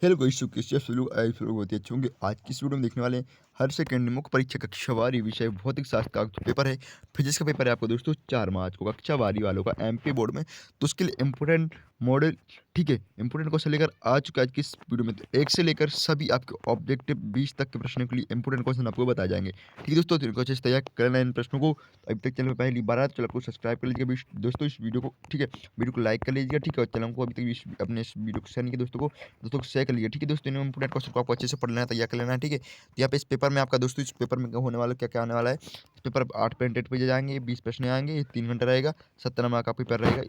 Hello guys, सो कैसे आप सब लोग? आई सब लोग बहुत ही अच्छे होंगे। आज की इस वीडियो में देखने वाले हैं हर सेकंड मुख्य परीक्षा कक्षावारी विषय भौतिक शास्त्र का जो पेपर है, फिजिक्स का पेपर है आपको दोस्तों 4 मार्च को कक्षावारी वालों का एमपी बोर्ड में। तो उसके लिए इंपोर्टेंट मॉडल, ठीक है, इंपोर्टेंट क्वेश्चन लेकर आ चुका है आज की इस वीडियो में। तो 1 से लेकर सभी आपके ऑब्जेक्टिव 20 तक के प्रश्नों के लिए इंपोर्टेंट क्वेश्चन आपको बताए जाएंगे। ठीक है दोस्तों, तो इनको अच्छे से तैयार करना है इन प्रश्नों को। तो अभी तक चैनल पर पहली बार आए तो चैनल को सब्सक्राइब कर लीजिएगा दोस्तों इस वीडियो को, ठीक है, वीडियो को लाइक कर लीजिएगा, ठीक है, और चैनल को अभी तक अपने इस वीडियो को शेयर नहीं किया दोस्तों को शेयर कर लीजिए। ठीक है दोस्तों, इन इंपोर्टेंट क्वेश्चन को आपको अच्छे से पढ़ लेना है, तैयार कर लेना है। ठीक है, तो यहाँ पे इस पेपर में आपका दोस्तों, इस पेपर में होने वाला क्या क्या आने वाला है। इस पेपर 8 प्रिंटेड पेज आएंगे, 20 प्रश्न आएंगे, ये 3 घंटा रहेगा, 70 नंबर का पेपर रहेगा।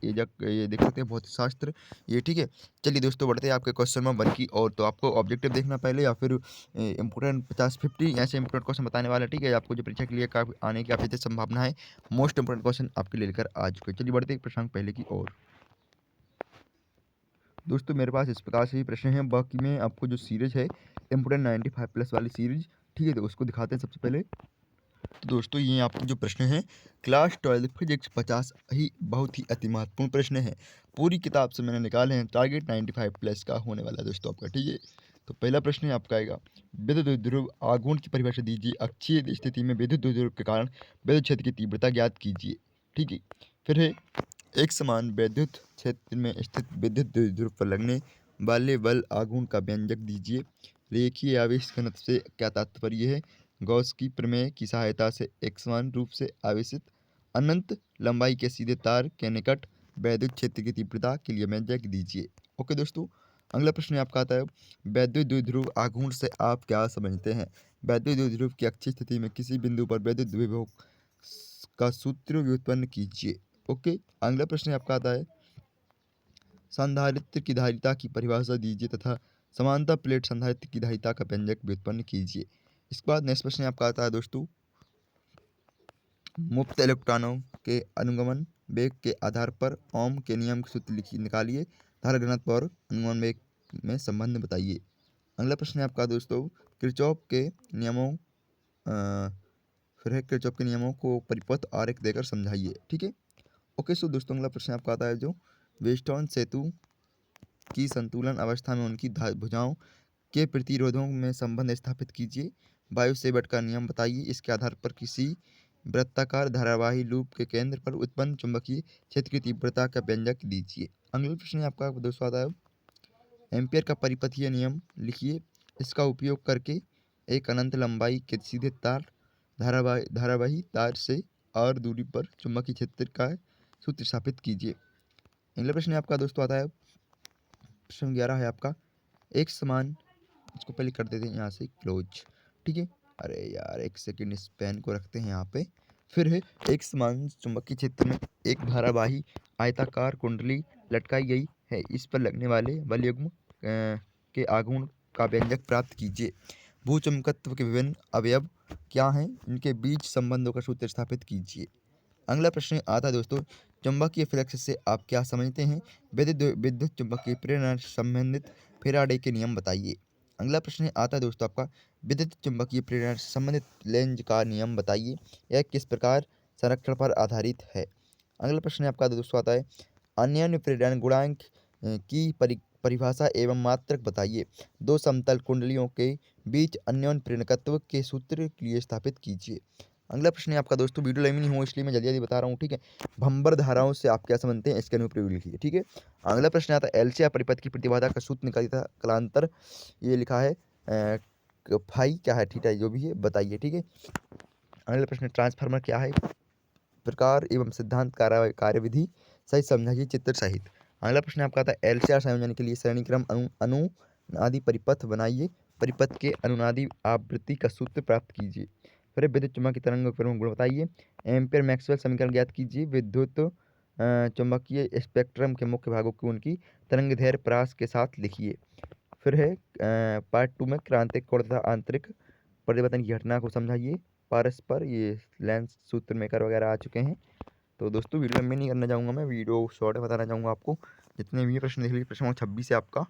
ये देख सकते हैं भौतिक शास्त्र ये, ठीक है। चलिए दोस्तों, बढ़ते हैं आपके क्वेश्चन नंबर 1 की ओर। तो आपको ऑब्जेक्टिव देखना पहले या फिर इंपोर्टेंट 50-50 ऐसे इंपोर्टेंट क्वेश्चन बताने वाला है। ठीक है, आपको जो परीक्षा के लिए आने की काफी संभावना है, मोस्ट इंपोर्टेंट क्वेश्चन आपके लिए लेकर आ चुके हैं। चलिए बढ़ते हैं प्रश्न पहले की ओर। दोस्तों मेरे पास इस प्रकार से ही प्रश्न हैं, बाकी में आपको जो सीरीज है इम्पोर्टेंट 95 प्लस वाली सीरीज, ठीक है, तो उसको दिखाते हैं सबसे पहले। तो दोस्तों ये आपके जो प्रश्न हैं क्लास 12 फिजिक्स 50 ही बहुत ही अति महत्वपूर्ण प्रश्न है। पूरी किताब से मैंने निकाले हैं, टारगेट 95 प्लस का होने वाला है दोस्तों आपका। ठीक है, तो पहला प्रश्न है आपका आएगा, विद्युत ध्रुव आघूर्ण की परिभाषा दीजिए। अक्षीय स्थिति में विद्युत ध्रुव के कारण विद्युत क्षेत्र की तीव्रता ज्ञात कीजिए। ठीक है, फिर है एक समान वैद्युत क्षेत्र में स्थित विद्युत ध्रुव पर लगने वाले बल आघूर्ण का व्यंजक दीजिए। रेखीय आवेश घनत्व से क्या तात्पर्य है। गॉस की प्रमेय की सहायता से एक समान रूप से आवेशित अनंत लंबाई के सीधे तार के निकट वैद्युत क्षेत्र की तीव्रता के लिए व्यंजक दीजिए। ओके दोस्तों, अगला प्रश्न आपका आता है, वैद्युत द्विध्रुव आघूर्ण से आप क्या समझते हैं। वैद्युत द्विध्रुव की अक्षीय स्थिति में किसी बिंदु पर वैद्युत विभव का सूत्र व्युत्पन्न कीजिए। ओके, अगला प्रश्न आपका आता है, संधारित्र की धारिता की परिभाषा दीजिए तथा समांतर प्लेट संधारित्र की धारिता का व्यंजक व्युत्पन्न कीजिए। इसके बाद नेक्स्ट प्रश्न आपका आता है दोस्तों, मुक्त इलेक्ट्रॉनों के अनुगमन वेग के आधार पर ओम के नियम के सूत्र निकालिए। धारा घनत्व और अनुगमन वेग में संबंध बताइए। अगला प्रश्न है आपका दोस्तों, किरचॉफ के नियमों फिर है किरचॉफ के नियमों को परिपथ आरेख देकर समझाइए। ठीक है, ओके। सो दोस्तों अगला प्रश्न आपका आता है, जो वेस्टर्न सेतु की संतुलन अवस्था में उनकी भुजाओं के प्रतिरोधों में संबंध स्थापित कीजिए। वायु सेवट का नियम बताइए। इसके आधार पर किसी वृत्ताकार धारावाही लूप के केंद्र पर उत्पन्न चुंबकीय क्षेत्र की तीव्रता का व्यंजक दीजिए। अगला प्रश्न आपका दोस्तों आता है, एम्पियर का परिपथीय नियम लिखिए। इसका उपयोग करके एक अनंत लंबाई के सीधे तार धारावाही तार से और दूरी पर चुंबकीय क्षेत्र का सूत्र स्थापित कीजिए। अगला प्रश्न आपका दोस्तों आता है, प्रश्न 11 है आपका, एक समान, इसको पहले कर देते हैं यहाँ से क्लोज। ठीक है, अरे यार एक सेकेंड, इस पेन को रखते हैं यहाँ पे। फिर है एक समान चुंबकीय क्षेत्र में एक धारावाही आयताकार कुंडली लटकाई गई है। इस पर लगने वाले बलयुग्म के आघूर्ण का व्यंजक प्राप्त कीजिए। भूचुंबकत्व के विभिन्न अवयव क्या हैं, इनके बीच संबंधों का सूत्र स्थापित कीजिए। अगला प्रश्न आता है दोस्तों, चुंबकीय फ्लक्स से आप क्या समझते हैं। विद्युत चुंबकीय प्रेरण से संबंधित फेराडे के नियम बताइए। अगला प्रश्न आता है दोस्तों आपका, विद्युत चुंबकीय प्रेरण से संबंधित लेंज का नियम बताइए। यह किस प्रकार संरक्षण पर आधारित है। अगला प्रश्न आपका दोस्तों आता है, अन्योन्य प्रेरण गुणांक की परिभाषा एवं मात्रक बताइए। दो समतल कुंडलियों के बीच अन्योन्य प्रेरकत्व के सूत्र के लिए स्थापित कीजिए। अगला प्रश्न है आपका दोस्तों, वीडियो लंबी नहीं हो इसलिए मैं जल्दी जल्दी बता रहा हूँ। ठीक है, भंवर धाराओं से आप क्या समझते हैं, इसके अनुप्रयोग लिखिए। ठीक है, अगला प्रश्न आता है, एलसीआर परिपथ की प्रतिबाधा का सूत्र निकालिए था कालांतर, ये लिखा है फाई क्या है, थीटा जो भी है बताइए। ठीक है, अगला प्रश्न, ट्रांसफार्मर क्या है, प्रकार एवं सिद्धांत कार्यविधि सहित समझाइए चित्र सहित। अगला प्रश्न आपका आता है, एलसीआर संयोजन के लिए श्रेणीक्रम अनुनादी परिपथ बनाइए। परिपथ के अनुनादी आवृत्ति का सूत्र प्राप्त कीजिए। फिर विद्युत चुम्बकीय तरंग प्रमुख गुण बताइए। एम्पियर मैक्सवेल समीकरण ज्ञात कीजिए। विद्युत चुम्बकीय स्पेक्ट्रम के मुख्य भागों को उनकी तरंगदैर्घ्य प्रास के साथ लिखिए। फिर है पार्ट 2 में क्रांतिक कोण तथा आंतरिक परिवर्तन की घटना को समझाइए। परस्पर ये लेंस सूत्र मेकर वगैरह आ चुके हैं। तो दोस्तों वीडियो लंबी नहीं करना चाहूँगा, मैं वीडियो शॉर्ट बताना चाहूँगा आपको। जितने भी प्रश्न देख लीजिए, प्रश्न नंबर 26 है आपका,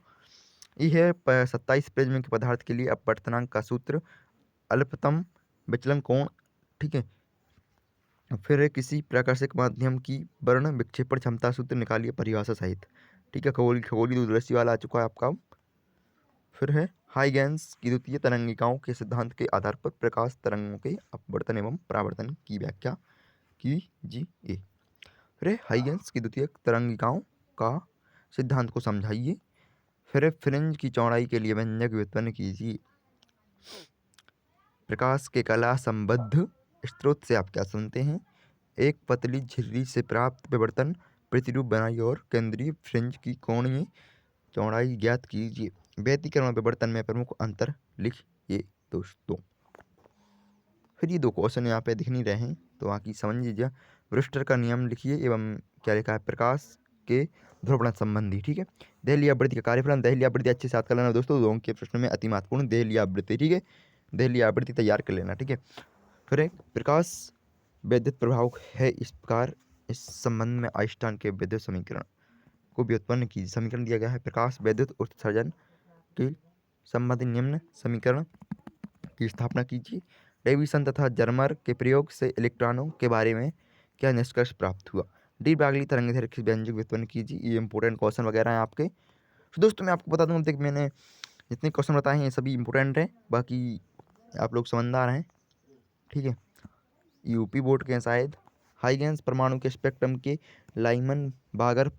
ये है 27 पेज में पदार्थ के लिए अपवर्तनांक का सूत्र, अल्पतम विचलन कोण। ठीक है, फिर है किसी प्राकृतिक माध्यम की वर्ण विक्षेपण क्षमता सूत्र निकालिए परिभाषा सहित। ठीक है, खगोलीय दूरदर्शी वाला आ चुका है आपका। फिर है हाइगेंस की द्वितीय तरंगिकाओं के सिद्धांत के आधार पर प्रकाश तरंगों के अपवर्तन एवं परावर्तन की व्याख्या कीजिए। फिर है हाइगेंस की द्वितीय तरंगिकाओं का सिद्धांत को समझाइए। फिर है फ्रिंज की चौड़ाई के लिए व्यंजक व्युत्पन्न कीजिए। प्रकाश के कला संबद्ध स्रोत से आप क्या सुनते हैं? एक पतली झिल्ली से प्राप्त विवर्तन प्रतिरूप बनाइए और केंद्रीय फ्रिंज की कोणीय चौड़ाई ज्ञात कीजिए। व्यतिकरण और विवर्तन में प्रमुख अंतर लिखिए दोस्तों। फिर ये 2 क्वेश्चन यहाँ पे दिख नहीं रहे हैं तो बाकी समझ लीजिए। ब्रूस्टर का नियम लिखिए एवं क्या लिखा है, प्रकाश के ध्रुवण संबंधी। ठीक है, देहली आवृत्ति का कार्यफलन, देहली आवृत्ति अच्छे से याद कर लेना दोस्तों, 2 अंक के प्रश्न में अति महत्वपूर्ण देहली आवृत्ति। ठीक है, देहली आवृत्ति तैयार कर लेना। ठीक है, फिर एक प्रकाश विद्युत प्रभाव है इस प्रकार, इस संबंध में आइंस्टाइन के विद्युत समीकरण को व्युत्पन्न कीजिए। समीकरण दिया गया है, प्रकाश विद्युत उत्सर्जन के संबंधी निम्न समीकरण की स्थापना कीजिए। डेविसन तथा जर्मर के प्रयोग से इलेक्ट्रॉनों के बारे में क्या निष्कर्ष प्राप्त हुआ? डी ब्रागली तरंग के व्यंजक व्युत्पन्न कीजिए। ये इंपॉर्टेंट क्वेश्चन वगैरह हैं आपके। तो दोस्तों मैं आपको बता दूं, देख मैंने जितने क्वेश्चन बताए हैं ये सभी इंपॉर्टेंट हैं, बाकी आप लोग समझदार हैं। ठीक है, यूपी बोर्ड के हैं शायद। हाइगेंस परमाणु के स्पेक्ट्रम के लाइमन बागर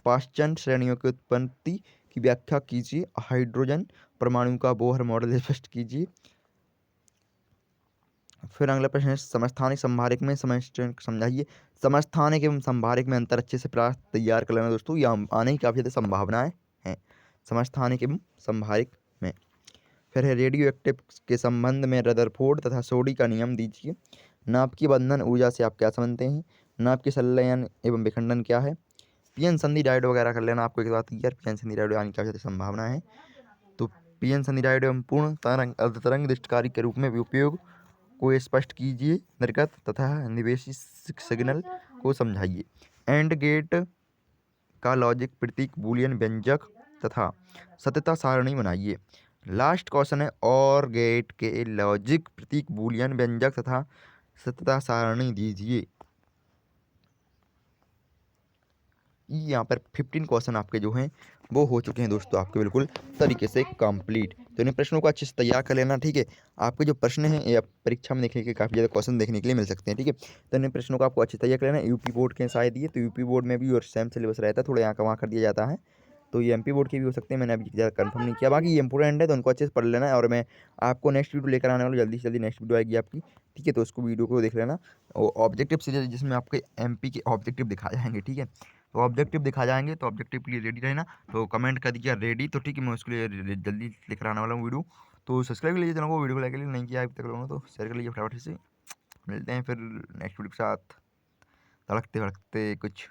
पाश्चन श्रेणियों की उत्पत्ति की व्याख्या कीजिए। हाइड्रोजन परमाणु का बोहर मॉडल स्पष्ट कीजिए। फिर अगला प्रश्न है, समस्थानिक संभारिक में समझाइए। समस्थानिक एवं संभारिक में अंतर अच्छे से प्राप्त तैयार कर लेना दोस्तों, यह आने की काफ़ी ज़्यादा संभावनाएं हैं समस्थानिक एवं संभारिक में। फिर है रेडियो एक्टिव के संबंध में रदरफोर्ड तथा सोडी का नियम दीजिए। नाप की बंधन ऊर्जा से आप क्या समझते हैं? नाप की संलयन एवं विखंडन क्या है? पीएन संधि डायोड वगैरह कर लेना आपको एक बात यार, पीएन संधि डायोड आने की काफ़ी ज़्यादा संभावना है। तो पीएन संधि डायोड एवं पूर्ण तरंग अर्धतरंग दृष्टिकारी के रूप में उपयोग को स्पष्ट कीजिए। निर्गत तथा निवेशी सिग्नल को समझाइए। एंड गेट का लॉजिक प्रतीक बूलियन व्यंजक तथा सत्यता सारणी बनाइए। लास्ट क्वेश्चन है, और गेट के लॉजिक प्रतीक बूलियन व्यंजक तथा सत्यता सारणी दीजिए। यहाँ पर 15 क्वेश्चन आपके जो हैं वो हो चुके हैं दोस्तों, आपके बिल्कुल तरीके से कंप्लीट। तो इन प्रश्नों को अच्छे से तैयार कर लेना। ठीक है, आपके जो प्रश्न हैं ये परीक्षा में देखने के काफ़ी ज़्यादा क्वेश्चन देखने के लिए मिल सकते हैं। ठीक है, तो इन प्रश्नों को आपको अच्छे से तैयार कर लेना। यूपी बोर्ड के शायद ये, तो यूपी बोर्ड में भी और सेम सिलेबस रहता है, थोड़ा यहाँ का वहाँ कर दिया जाता है। तो ये एमपी बोर्ड के भी हो सकते हैं, मैंने अभी ज़्यादा कंफर्म नहीं किया। बाकी ये इंपॉर्टेंट है तो उनको अच्छे से पढ़ लेना है। और मैं आपको नेक्स्ट वीडियो लेकर आने वाला, जल्दी से जल्दी नेक्स्ट वीडियो आएगी आपकी। ठीक है, तो उसको वीडियो को देख लेना। और ऑब्जेक्टिव सीरीज जिसमें आपके एमपी के ऑब्जेक्टिव दिखाए जाएंगे। ठीक है, तो ऑब्जेक्टिव दिखा जाएंगे, तो ऑब्जेक्टिव के लिए रेडी रहना। तो कमेंट कर दीजिए रेडी, तो ठीक है मैं उसके लिए जल्दी लेकर आने वाला हूँ वीडियो। तो सब्सक्राइब कर लीजिए चैनल को, वीडियो को लाइक कर लीजिए, नहीं किया अभी तक लोगों ने तो शेयर कर लीजिए फटाफट से। मिलते हैं फिर नेक्स्ट वीडियो के साथ, तड़कते भड़कते कुछ।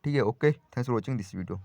ठीक है, okay, thanks for watching this video.